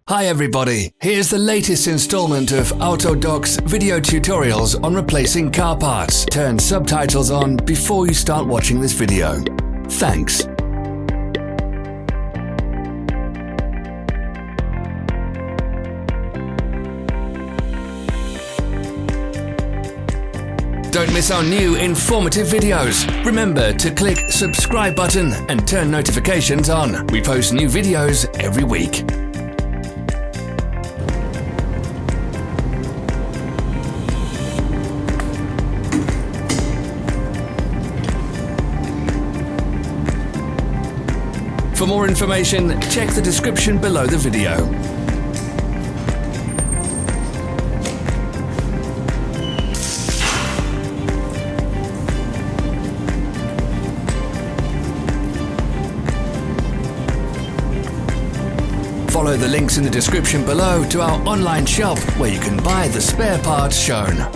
Hi everybody, here's the latest installment of AUTODOC's video tutorials on replacing car parts. Turn subtitles on before you start watching this video. Thanks. Don't miss our new informative videos. Remember to click subscribe button and turn notifications on. We post new videos every week. For more information, check the description below the video. Follow the links in the description below to our online shop where you can buy the spare parts shown.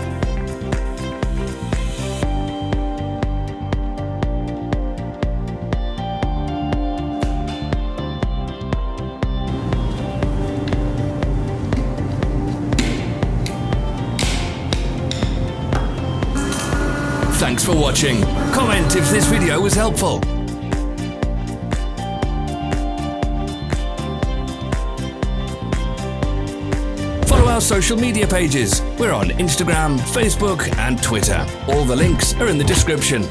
Thanks for watching. Comment if this video was helpful. Follow our social media pages. We're on Instagram, Facebook and Twitter. All the links are in the description.